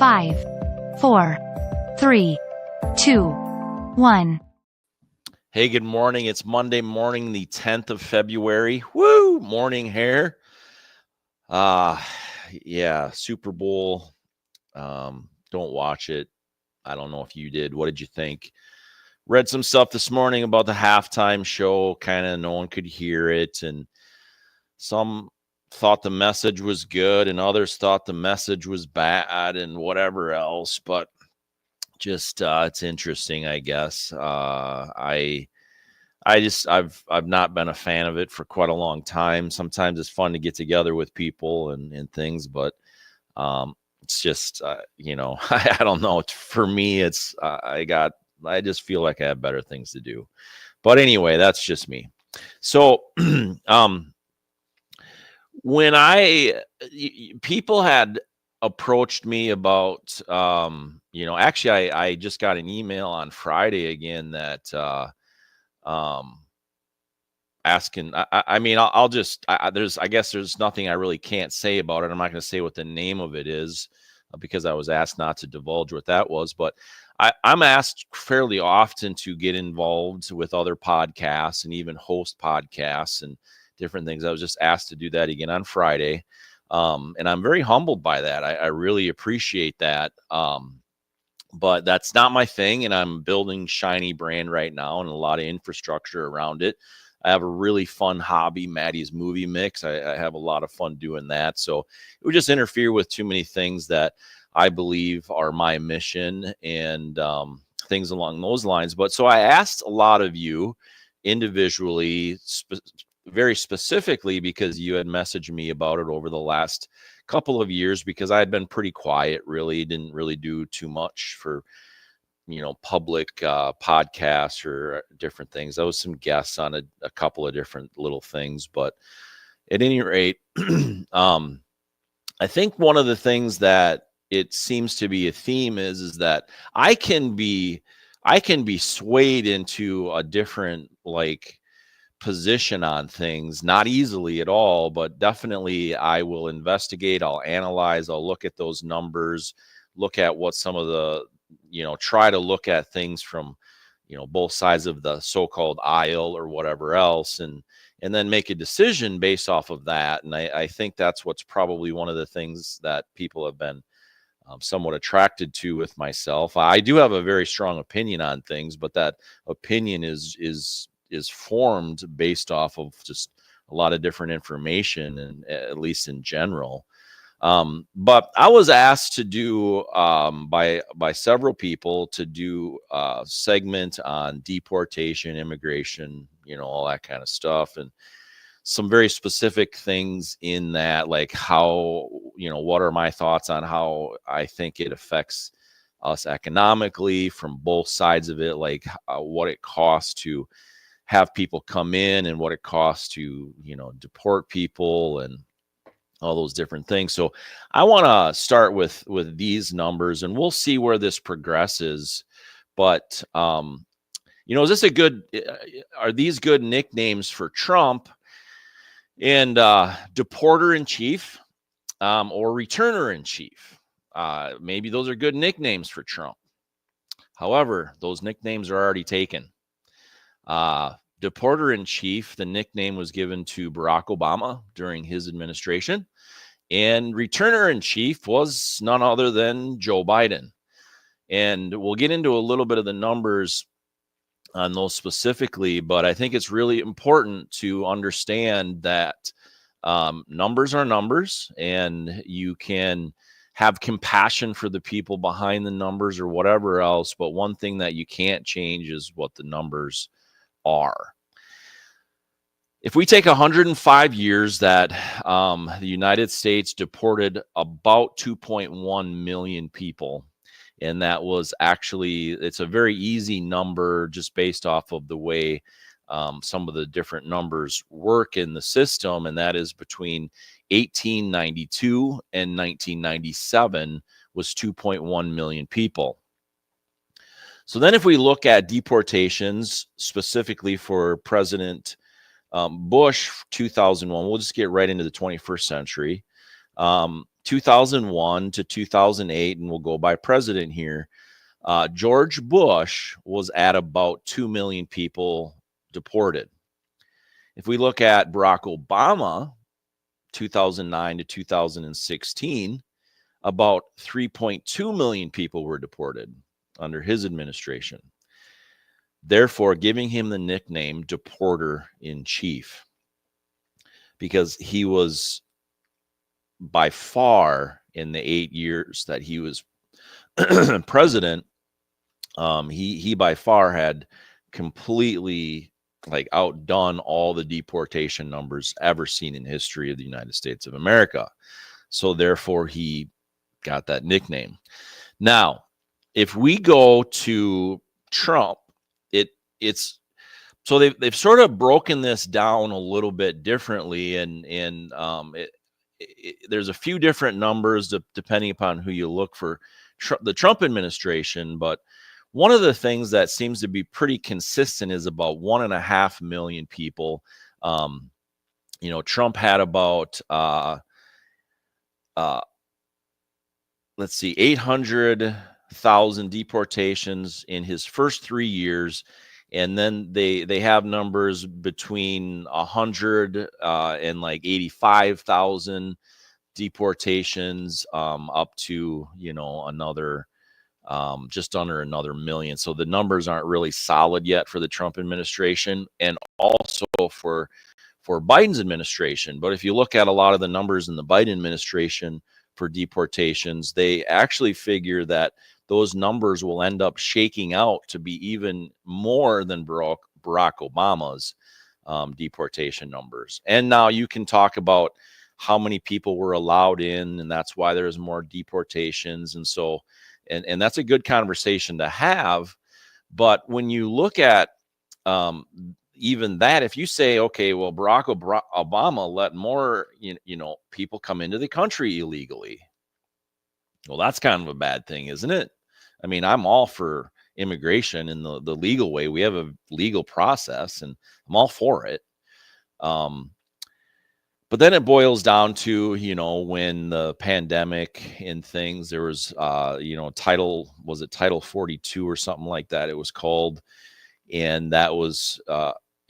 5, 4, 3, 2, 1. Hey, good morning. It's Monday morning, the 10th of February. Woo! Morning hair. Yeah, Super Bowl. Don't watch it. I don't know if you did. What did you think? Read some stuff this morning about the halftime show. Kind of no one could hear it. And some thought the message was good and others thought the message was bad and whatever else. But just it's interesting, I guess. I've not been a fan of it for quite a long time. Sometimes it's fun to get together with people and things, but it's just I don't know. For me, it's I just feel like I have better things to do. But anyway, that's just me. So when people had approached me about actually I just got an email on Friday again that asking. I mean, I guess there's nothing I really can't say about it. I'm not going to say what the name of it is because I was asked not to divulge what that was. But I'm asked fairly often to get involved with other podcasts and even host podcasts and different things. I was just asked to do that again on Friday, and I'm very humbled by that. I really appreciate that. But that's not my thing, and I'm building Shiny brand right now and a lot of infrastructure around it. I have a really fun hobby, Maddie's Movie Mix. I have a lot of fun doing that. So it would just interfere with too many things that I believe are my mission and things along those lines. But so I asked a lot of you individually, very specifically, because you had messaged me about it over the last couple of years, because I had been pretty quiet, really didn't really do too much for public podcasts or different things. I was some guests on a couple of different little things, but at any rate, I think one of the things that it seems to be a theme is that I can be swayed into a different position on things, not easily at all, but definitely I will investigate, I'll analyze, I'll look at those numbers, look at what some of the try to look at things from both sides of the so-called aisle or whatever else, and then make a decision based off of that. And I think that's what's probably one of the things that people have been somewhat attracted to with myself. I do have a very strong opinion on things, but that opinion is formed based off of just a lot of different information, and at least in general. But I was asked to do by several people to do a segment on deportation, immigration, all that kind of stuff, and some very specific things in that, like how, what are my thoughts on how I think it affects us economically from both sides of it, like what it costs to have people come in and what it costs to, deport people and all those different things. So I want to start with these numbers, and we'll see where this progresses. But, is this are these good nicknames for Trump? And deporter in chief or returner in chief? Maybe those are good nicknames for Trump. However, those nicknames are already taken. Deporter in chief, the nickname was given to Barack Obama during his administration, and returner in chief was none other than Joe Biden. And we'll get into a little bit of the numbers on those specifically, but I think it's really important to understand that numbers are numbers, and you can have compassion for the people behind the numbers or whatever else. But one thing that you can't change is what the numbers are. If we take 105 years that the United States deported about 2.1 million people, and that was actually, it's a very easy number just based off of the way some of the different numbers work in the system, and that is between 1892 and 1997 was 2.1 million people. So then if we look at deportations specifically for President Bush, 2001, we'll just get right into the 21st century. 2001 to 2008, and we'll go by president here, George Bush was at about 2 million people deported. If we look at Barack Obama, 2009 to 2016, about 3.2 million people were deported under his administration, therefore giving him the nickname deporter in chief, because he was by far, in the 8 years that he was president, he by far had completely like outdone all the deportation numbers ever seen in history of the United States of America. So therefore he got that nickname. Now, if we go to Trump, it's so they've sort of broken this down a little bit differently, and there's a few different numbers depending upon who you look for the Trump administration, but one of the things that seems to be pretty consistent is about 1.5 million people. Trump had about let's see, 800,000 deportations in his first 3 years. And then they have numbers between 100 and like 85,000 deportations, up to, another just under another million. So the numbers aren't really solid yet for the Trump administration, and also for Biden's administration. But if you look at a lot of the numbers in the Biden administration for deportations, they actually figure that those numbers will end up shaking out to be even more than Barack Obama's deportation numbers. And now you can talk about how many people were allowed in, and that's why there's more deportations. And so, and that's a good conversation to have. But when you look at even that, if you say, okay, well, Barack Obama let more, people come into the country illegally, well, that's kind of a bad thing, isn't it? I mean, I'm all for immigration in the legal way. We have a legal process, and I'm all for it. But then it boils down to, when the pandemic and things, there was, Title 42 or something like that, it was called. And that was,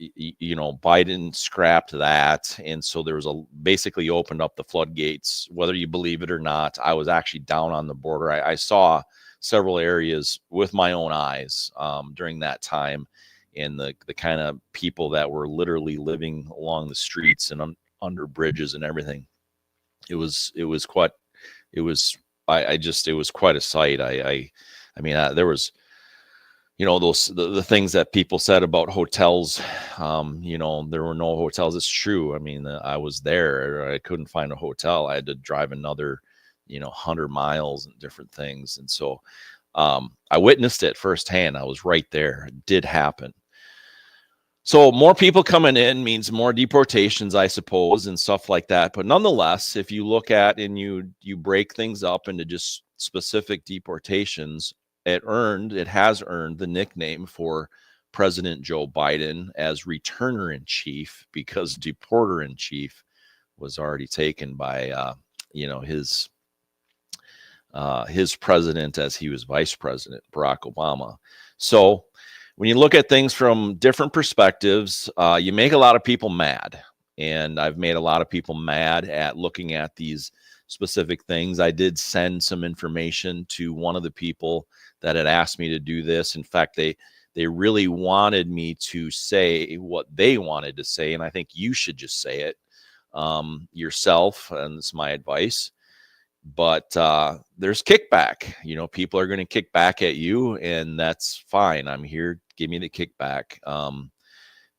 Biden scrapped that. And so there was basically opened up the floodgates, whether you believe it or not. I was actually down on the border. I saw several areas with my own eyes during that time, and the kind of people that were literally living along the streets and under bridges and everything. It was quite a sight. There was, the things that people said about hotels, there were no hotels. It's true. I mean, I was there, I couldn't find a hotel. I had to drive another 100 miles and different things. And so I witnessed it firsthand. I was right there. It did happen. So more people coming in means more deportations, I suppose, and stuff like that. But nonetheless, if you look at and you break things up into just specific deportations, it has earned the nickname for President Joe Biden as returner in chief, because deporter in chief was already taken by his president as he was vice president, Barack Obama. So when you look at things from different perspectives, you make a lot of people mad. And I've made a lot of people mad at looking at these specific things. I did send some information to one of the people that had asked me to do this. In fact, they really wanted me to say what they wanted to say. And I think you should just say it yourself. And it's my advice. But there's kickback. People are going to kick back at you, and that's fine. I'm here. Give me the kickback.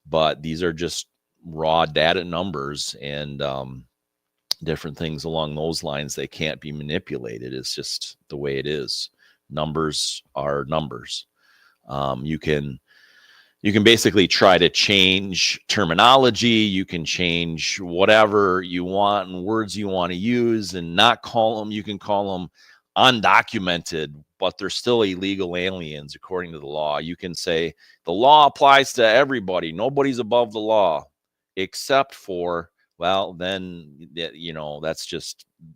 But these are just raw data numbers, and different things along those lines. They can't be manipulated. It's just the way it is. Numbers are numbers. You can basically try to change terminology. You can change whatever you want and words you want to use, and not call them. You can call them undocumented, but they're still illegal aliens according to the law. You can say the law applies to everybody. Nobody's above the law except for well, then,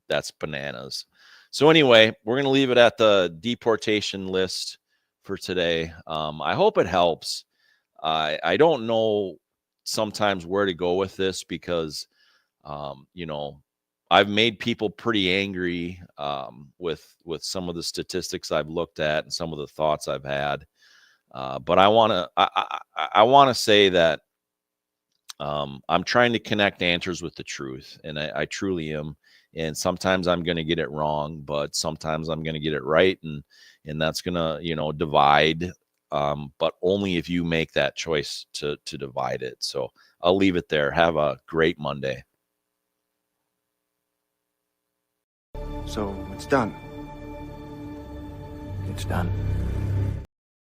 that's bananas. So anyway, we're going to leave it at the deportation list for today. I hope it helps. I don't know sometimes where to go with this because, you know, I've made people pretty angry with some of the statistics I've looked at and some of the thoughts I've had. But I want to say that I'm trying to connect answers with the truth, and I truly am. And sometimes I'm going to get it wrong, but sometimes I'm going to get it right, and that's going to divide. But only if you make that choice to divide it. So I'll leave it there. Have a great Monday. So it's done. It's done.